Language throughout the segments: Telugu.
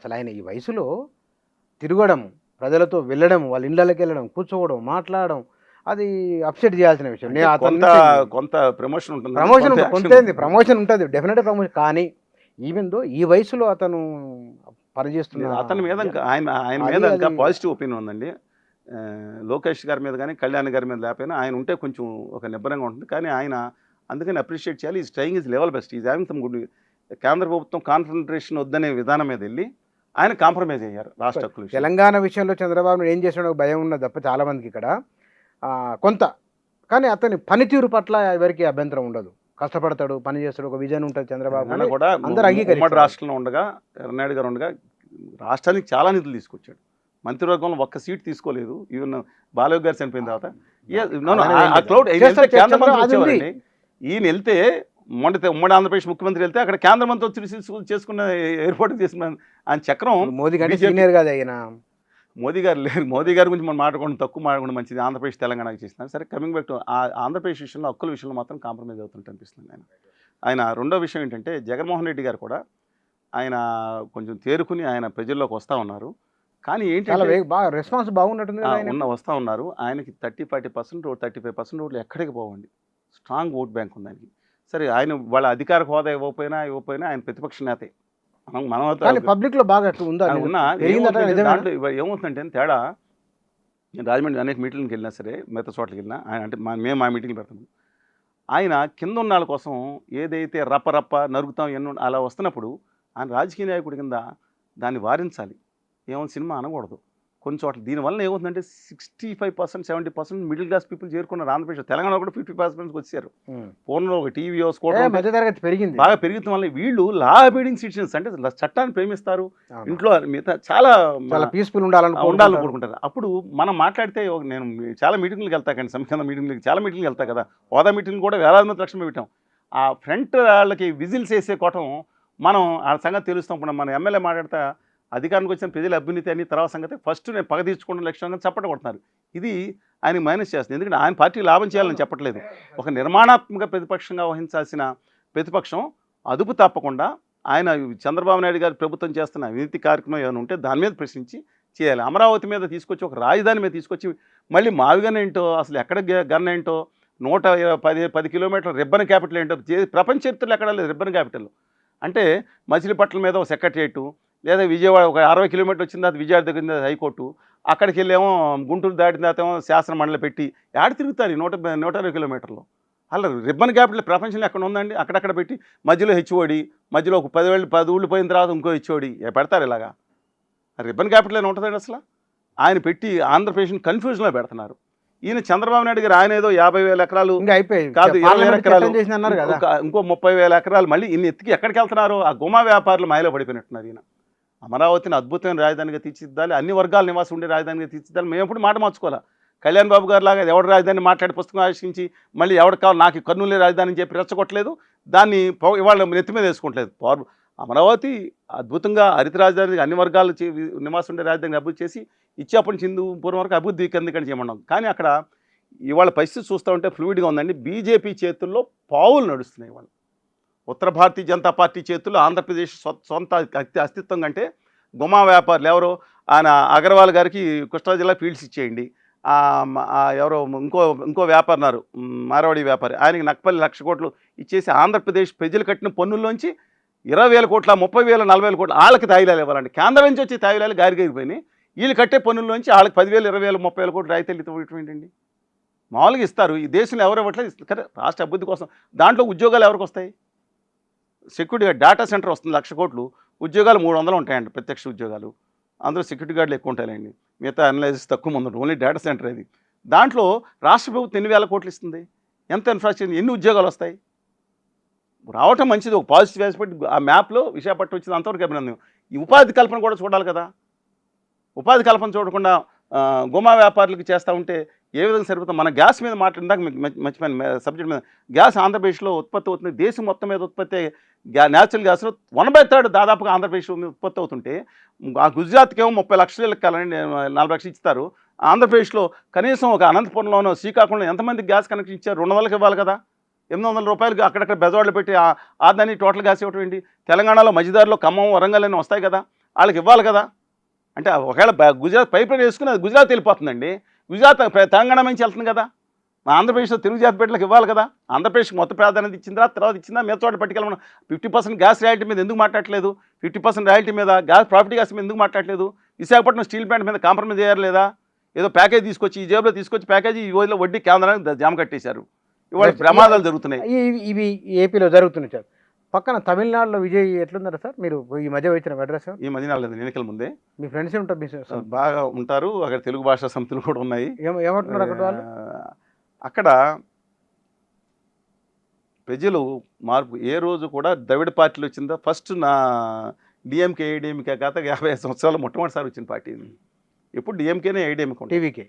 అసలు ఆయన ఈ వయసులో తిరగడం, ప్రజలతో వెళ్ళడం, వాళ్ళ ఇళ్ళకి వెళ్ళడం, కూర్చోవడం, మాట్లాడడం అది అప్సెట్ చేయాల్సిన విషయం. అంటే నేను అతని కొంత నుంచి కొంత ప్రమోషన్ ఉంటుంది, ప్రమోషన్ కొంత కొంత యాక్షన్ ఏంది ప్రమోషన్ ఉంటుంది, డెఫినెట్గా ప్రమోషన్. కానీ ఈవెన్ దో ఈ వయసులో అతను పనిచేస్తున్న అతని మీద ఆయన అది మీద ఇంకా అది పాజిటివ్ ఒపీనియన్ ఉందండి. లోకేష్ గారి మీద కానీ కళ్యాణ్ గారి మీద లేకపోయినా ఆయన ఉంటే కొంచెం ఒక నిబ్బరంగా ఉంటుంది. కానీ ఆయన అందుకని అప్రిషియేట్ చేయాలి. Is trying is level best, is having some good. కేంద్ర ప్రభుత్వం కాన్ఫంట్రేషన్ వద్దనే విధానం మీద వెళ్ళి ఆయన కాంప్రమైజ్ అయ్యారు రాష్ట్ర హక్కుల విషయంలో. తెలంగాణ విషయంలో చంద్రబాబు నాయుడు ఏం చేసాడో ఒక భయం ఉన్నది తప్ప చాలా మందికి ఇక్కడ కొంత. కానీ అతని పనితీరు పట్ల ఎవరికి అభ్యంతరం ఉండదు. కష్టపడతాడు, పని చేస్తాడు, ఒక విజన్ ఉంటుంది చంద్రబాబు ఆయన కూడా అందరూ ఉమ్మడి అంగీకరిస్తారు. రాష్ట్రంలో ఉండగా ఎర్రనాయుడు గారు ఉండగా రాష్ట్రానికి చాలా నిధులు తీసుకొచ్చాడు. మంత్రివర్గంలో ఒక్క సీట్ తీసుకోలేదు. ఈవెన్ బాలయ్య గారు చనిపోయిన తర్వాత ఆ క్లౌడ్ కేంద్ర మంత్రి వచ్చేవారండి. ఈయన వెళ్తే ఉమ్మడి ఆంధ్రప్రదేశ్ ముఖ్యమంత్రి వెళ్తే అక్కడ కేంద్ర మంత్రి వచ్చి చేసుకున్న ఏర్పాటు చేసిన ఆయన చక్రం మోదీ కంటే సీనియర్ కాదు ఆయన. మోదీ గారు లేరు. మోదీ గారి గురించి మనం మాట్లాడకుండా తక్కువ మాట్లాడకుండా మంచిది. ఆంధ్రప్రదేశ్ తెలంగాణకి చేసినారు. సరే, కమింగ్ బ్యాక్ టు ఆంధ్రప్రదేశ్ విషయంలో హక్కుల విషయంలో మాత్రం కాంప్రమైజ్ అవుతుంటే అనిపిస్తుంది ఆయన. రెండో విషయం ఏంటంటే జగన్మోహన్ రెడ్డి గారు కూడా ఆయన కొంచెం తేరుకుని ఆయన ప్రజల్లోకి వస్తూ ఉన్నారు. కానీ ఏంటంటే బాగా రెస్పాన్స్ బాగున్నట్టుంది. వస్తూ ఉన్నారు. ఆయనకి 30-40% 35% ఓట్లు ఎక్కడికి పోవండి. స్ట్రాంగ్ ఓట్ బ్యాంక్ ఉంది ఆయనకి. సరే, ఆయన వాళ్ళ అధికార హోదా ఇవ్వకపోయినా ఆయన ప్రతిపక్ష నేతే. మనం పబ్లిక్ లో బాగా ఉందా దాంట్లో ఏమవుతుందంటే తేడా. నేను రాజమండ్రి అనేక మీటింగ్కి వెళ్ళినా సరే, మిగతా చోట్లకి వెళ్ళినా ఆయన అంటే మేము మా మీటింగ్లు పెడతాము. ఆయన కింద ఉన్న వాళ్ళ కోసం ఏదైతే రప్ప నరుగుతాం ఎన్నో అలా వస్తున్నప్పుడు ఆయన రాజకీయ నాయకుడి కింద దాన్ని వారించాలి. ఏమో సినిమా అనకూడదు కొన్ని చోట్ల. దీనివల్ల ఏమవుతుందంటే 65% 70% మిడిల్ క్లాస్ పీపుల్ చేరుకున్నారు ఆంధ్రప్రదేశ్. తెలంగాణ కూడా 50% వచ్చారు. ఫోన్లో ఒక టీవీ మధ్యతరగతి పెరిగింది, బాగా పెరుగుతున్న వల్ల వీళ్ళు లా అబైడింగ్ సిటిజన్స్, అంటే చట్టాన్ని ప్రేమిస్తారు. ఇంట్లో మిగతా చాలా పీస్ఫుల్ ఉండాలని కోరుకుంటారు. అప్పుడు మనం మాట్లాడితే నేను చాలా మీటింగ్లకు వెళ్తా కానీ సంఖ్య మీటింగ్లకి చాలా మీటింగ్లు వెళ్తా కదా. హోదా మీటింగ్ కూడా వేలాది మంది లక్షలు పెట్టాం. ఆ ఫ్రంట్ వాళ్ళకి విజిల్స్ వేసే కోటం మనం ఆ సంగతి తెలుస్తాం. ఇప్పుడు మన ఎమ్మెల్యే మాట్లాడితే అధికారానికి వచ్చిన ప్రజల అభ్యున్నతి అని తర్వాత సంగతి ఫస్ట్ నేను పగ తీర్చుకున్న లక్ష్యంగా చప్పట కొడుతున్నారు. ఇది ఆయన మైనస్ చేస్తుంది. ఎందుకంటే ఆయన పార్టీ లాభం చేయాలని చెప్పట్లేదు. ఒక నిర్మాణాత్మక ప్రతిపక్షంగా వహించాల్సిన ప్రతిపక్షం అదుపు తప్పకుండా ఆయన చంద్రబాబు నాయుడు గారి ప్రభుత్వం చేస్తున్న అవినీతి కార్యక్రమం ఏమైనా ఉంటే దాని మీద ప్రశ్నించి చేయాలి. అమరావతి మీద తీసుకొచ్చి ఒక రాజధాని మీద తీసుకొచ్చి మళ్ళీ మావిగన్ ఏంటో, అసలు ఎక్కడ గన్ ఏంటో, 110 కిలోమీటర్ల రిబ్బన్ క్యాపిటల్ ఏంటో, ప్రపంచ చరిత్రలో ఎక్కడ లేదు రిబ్బన్ క్యాపిటల్. అంటే మచిలీపట్నం మీద ఒక సెక్రటరియట్, లేదా విజయవాడ ఒక 60 కిలోమీటర్లు వచ్చిన తర్వాత విజయవాడ దగ్గర హైకోర్టు, అక్కడికి వెళ్ళేమో గుంటూరు దాటిన తర్వాత ఏమో శాసన మండలి పెట్టి యాడ తిరుగుతారు 120 కిలోమీటర్లు. అలా రిబ్బన్ క్యాపిటల్ ప్రపంచంలో ఎక్కడ ఉందండి? అక్కడక్కడ పెట్టి మధ్యలో హెచ్ఓడి, మధ్యలో ఒక 10 ఊళ్ళు పోయిన తర్వాత ఇంకో హెచ్ఓడి పెడతారు. ఇలాగా రిబ్బన్ క్యాపిటల్ అని ఉంటుందండి అసలు. ఆయన పెట్టి ఆంధ్రప్రదేశ్ని కన్ఫ్యూజన్లో పెడుతున్నారు. ఈయన చంద్రబాబు నాయుడు గారు ఆయన ఏదో 50,000 ఎకరాలు కాదు 20,000 ఎకరాలు ఇంకో 30,000 ఎకరాలు మళ్ళీ ఇన్ని ఎత్తికి ఎక్కడికి వెళ్తున్నారు? ఆ గుమా వ్యాపారులు మాయలో పడిపోయినట్టున్నారు. ఈయన అమరావతిని అద్భుతమైన రాజధానిగా తీర్చిదిద్దాలి, అన్ని వర్గాల నివాసం ఉండే రాజధానిగా తీర్చిదిద్దాలి. మేము ఎప్పుడు మాట మార్చుకోవాలి. కళ్యాణ్ బాబు గారు లాగా ఎవడ రాజధాని మాట్లాడి పుస్తకం ఆశించి మళ్ళీ ఎవరికి కావాలి నాకు కర్నూలు రాజధాని అని చెప్పి రెచ్చగొట్టలేదు. దాన్ని ఇవాళ నెత్తి మీద వేసుకోవట్లేదు. అమరావతి అద్భుతంగా హరిత రాజధాని, అన్ని వర్గాలు నివాసం ఉండే రాజధాని అభివృద్ధి చేసి ఇచ్చేప్పటి నుంచి పూర్వం వరకు అభివృద్ధి కిందకని చేయమన్నాం. కానీ అక్కడ ఇవాళ పరిస్థితి చూస్తూ ఉంటే ఫ్లూయిడ్గా ఉందండి. బీజేపీ చేతుల్లో పావులు నడుస్తున్నాయి. ఇవాళ ఉత్తర భారతీయ జనతా పార్టీ చేతుల్లో ఆంధ్రప్రదేశ్ సొంత అస్తిత్వం కంటే గుమా వ్యాపారులు ఎవరో ఆయన అగర్వాల్ గారికి కృష్ణా జిల్లా ఫీల్డ్స్ ఇచ్చేయండి. ఎవరో ఇంకో వ్యాపారున్నారు మార్వాడి వ్యాపారి, ఆయనకి నక్పల్లి 1,00,000 కోట్లు ఇచ్చేసి ఆంధ్రప్రదేశ్ ప్రజలు కట్టిన పన్నుల్లోంచి 20,000 కోట్ల 30,000 40,000 కోట్లు వాళ్ళకి తాయిలాలు ఇవ్వాలండి. కేంద్రం నుంచి వచ్చి తాయిలాలు గారిపోయినాయి. వీళ్ళు కట్టే పన్నుల్లోంచి వాళ్ళకి 10,000 20,000 30,000 కోట్లు రాయితీలు ఇవ్వటం ఏంటండి? మామూలుగా ఇస్తారు. ఈ దేశంలో ఎవరు ఇవ్వట్లేదు. ఇస్తారు రాష్ట్ర అభివృద్ధి కోసం. దాంట్లో ఉద్యోగాలు ఎవరికి వస్తాయి? సెక్యూరిటీ గార్డ్ డేటా సెంటర్ వస్తుంది 1,00,000 కోట్లు, ఉద్యోగాలు 300 ఉంటాయండి ప్రత్యక్ష ఉద్యోగాలు. అందులో సెక్యూరిటీ గార్డులు ఎక్కువ ఉంటాయండి, మిగతా అనలైజెస్ తక్కువ మంది ఉంటుంది. ఓన్లీ డేటా సెంటర్ ఇది. దాంట్లో రాష్ట్ర ప్రభుత్వం ఎన్ని వేల కోట్లు ఇస్తుంది? ఎంత ఇన్ఫ్రాస్ట్రక్చర్, ఎన్ని ఉద్యోగాలు వస్తాయి? రావటం మంచిది, ఒక పాజిటివ్ ఆస్పెక్ట్. ఆ మ్యాప్లో విశాఖపట్నం వచ్చింది, అంతవరకు అభినందనం. ఈ ఉపాధి కల్పన కూడా చూడాలి కదా. ఉపాధి కల్పన చూడకుండా గుమా వ్యాపారులకు చేస్తూ ఉంటే ఏ విధంగా సరిపోతుంది? మన గ్యాస్ మీద మాట్లాడిందాక మర్చిపోయిన సబ్జెక్ట్ మీద, గ్యాస్ ఆంధ్రప్రదేశ్లో ఉత్పత్తి అవుతుంది. దేశం మొత్తం మీద ఉత్పత్తి న్యాచురల్ గ్యాస్లో 1/3 దాదాపుగా ఆంధ్రప్రదేశ్ ఉత్పత్తి అవుతుంటే, ఆ గుజరాత్కి ఏమో 30 లక్షలు కాలండి 4 లక్షలు ఇస్తారు. ఆంధ్రప్రదేశ్లో కనీసం ఒక అనంతపురంలోనో శ్రీకాకుళంలో ఎంతమంది గ్యాస్ కనెక్షన్ ఇచ్చారు? 200కి ఇవ్వాలి కదా. 800 రూపాయలకి అక్కడక్కడ బెజవాడలు పెట్టి ఆ దాన్ని టోటల్ గ్యాస్ ఇవ్వటం ఏంటి? తెలంగాణలో మధ్యదారిలో ఖమ్మం వరంగల్ అని వస్తాయి కదా, వాళ్ళకి ఇవ్వాలి కదా. అంటే ఒకవేళ గుజరాత్ పైప్ లైన్ వేసుకుని అది గుజరాత్ వెళ్ళిపోతుందండి. గుజరాత్ తెలంగాణ నుంచి వెళ్తుంది కదా. మా ఆంధ్రప్రదేశ్లో తెలుగు జాతి బిడ్డలకు ఇవ్వాలి కదా. ఆంధ్రప్రదేశ్కి మొత్తం ప్రాధాన్యత ఇచ్చిందా, తర్వాత ఇచ్చిందా, మీద చోట పట్టుకెళ్ళమని 50% గ్యాస్ రాయల్టీ మీద ఎందుకు మాట్లాడలేదు, 50% రాయల్టీ మీద గ్యాస్ ప్రాఫిట్ గ్యాస్ మీద ఎందుకు మాట్లాడలేదు, విశాఖపట్నం స్టీల్ ప్లాంట్ మీద కాంప్రమైజ్ అయ్యారు లేదా, ఏదో ప్యాకేజ్ తీసుకొచ్చి ఈ జేబులో తీసుకొచ్చి ప్యాకేజీ ఈ రోజులో వడ్డీ కేంద్రానికి జామ కట్టేశారు. ఇవాళ ప్రమాదాలు జరుగుతున్నాయి. ఇవి ఏపీలో జరుగుతున్నాయి సార్. పక్కన తమిళనాడులో విజయ్ ఎట్లున్నారు సార్? మీరు ఈ మధ్య వచ్చిన అడ్రస్ ఈ మధ్య లేదు, ఎన్నికల ముందే. మీ ఫ్రెండ్స్ ఉంటారు బాగా ఉంటారు అక్కడ. తెలుగు భాషా సమితులు కూడా ఉన్నాయి. ఏమంటున్నారు అక్కడ వాళ్ళు? అక్కడ ప్రజలు మార్పు ఏ రోజు కూడా ద్రవిడ పార్టీలు వచ్చిందా, ఫస్ట్ నా డిఎంకే ఏడిఎంకే కాక 50 సంవత్సరాలు మొట్టమొదటిసారి వచ్చిన పార్టీ. ఎప్పుడు డిఎంకేనే ఏడిఎంకే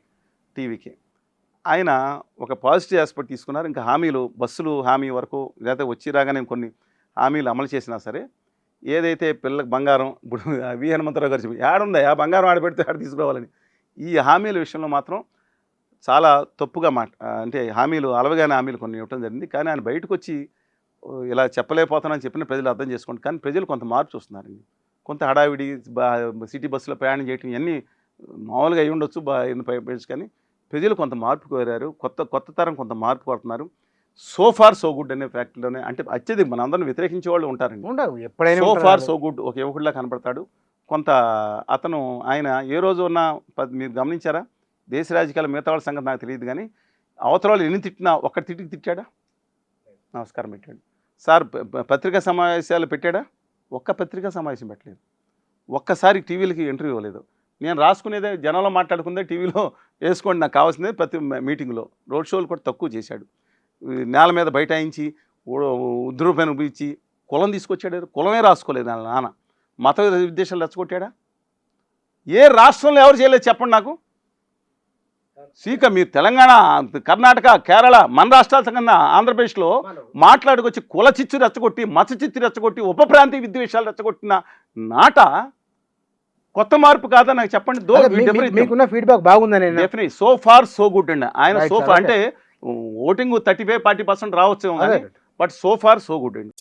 టీవీకే. ఆయన ఒక పాజిటివ్ ఆస్పెక్ట్ తీసుకున్నారు. ఇంకా హామీలు, బస్సులు హామీ వరకు లేకపోతే వచ్చి రాగానే కొన్ని హామీలు అమలు చేసినా సరే, ఏదైతే పిల్లలకు బంగారం, ఇప్పుడు వి హనుమంతరావు గారు చెప్పి ఆడుందా ఆ బంగారం ఆడబెడితే ఆడ తీసుకురావాలని, ఈ హామీల విషయంలో మాత్రం చాలా తప్పుగా అంటే హామీలు అలవగానే హామీలు కొన్ని ఇవ్వడం జరిగింది. కానీ ఆయన బయటకు వచ్చి ఇలా చెప్పలేకపోతానని చెప్పిన ప్రజలు అర్థం చేసుకోండి. కానీ ప్రజలు కొంత మార్పు చూస్తున్నారండి. కొంత హడావిడి సిటీ బస్సులో ప్రయాణం చేయటం ఇవన్నీ మామూలుగా అయి ఉండొచ్చు కానీ ప్రజలు కొంత మార్పు కోరారు. కొత్త తరం కొంత మార్పు కోరుతున్నారు. సో ఫార్ సో గుడ్ అనే ఫ్యాక్టరీలోనే, అంటే అత్యధిక మన అందరిని వ్యతిరేకించే వాళ్ళు ఉంటారండి. ఎప్పుడైనా సో ఫార్ సో గుడ్ ఒక యువకుడిలా కనపడతాడు. కొంత అతను ఆయన ఏ రోజు ఉన్న మీరు గమనించారా? దేశ రాజకీయాల మిగతా వాళ్ళ సంగతి నాకు తెలియదు కానీ అవతల వాళ్ళు ఎన్ని తిట్టినా ఒక్కటి తిట్టికి తిట్టాడా? నమస్కారం పెట్టాడు. సార్ పత్రికా సమావేశాలు పెట్టాడా? ఒక్క పత్రికా సమావేశం పెట్టలేదు. ఒక్కసారి టీవీలకి ఇంటర్వ్యూ ఇవ్వలేదు. నేను రాసుకునేదే జనంలో మాట్లాడుకుందే టీవీలో వేసుకోండి, నాకు కావాల్సిందే ప్రతి మీటింగ్లో. రోడ్ షోలు కూడా తక్కువ చేశాడు. నేల మీద బైఠాయించి ఉద్రూపాన్ని ఉపయోగించి కులం తీసుకొచ్చాడు. కులమే రాసుకోలేదు వాళ్ళ నాన్న. మత విద్వేషాలు రెచ్చగొట్టాడా? ఏ రాష్ట్రంలో ఎవరు చేయలేదు చెప్పండి నాకు. మీరు తెలంగాణ, కర్ణాటక, కేరళ, మన రాష్ట్రాల కన్నా ఆంధ్రప్రదేశ్లో మాట్లాడుకొచ్చి కుల చిచ్చు రెచ్చగొట్టి, మత చిచ్చు రెచ్చగొట్టి, ఉప ప్రాంతీయ విద్వేషాలు రెచ్చగొట్టిన నాట కొత్త మార్పు కాదా నాకు చెప్పండి. మీకున్న ఫీడ్బ్యాక్ బాగుందని definitely so far so good అండి. ఆయన సో ఫార్ అంటే ఓటింగ్ 35-40% రావచ్చు, but so far so good అండి.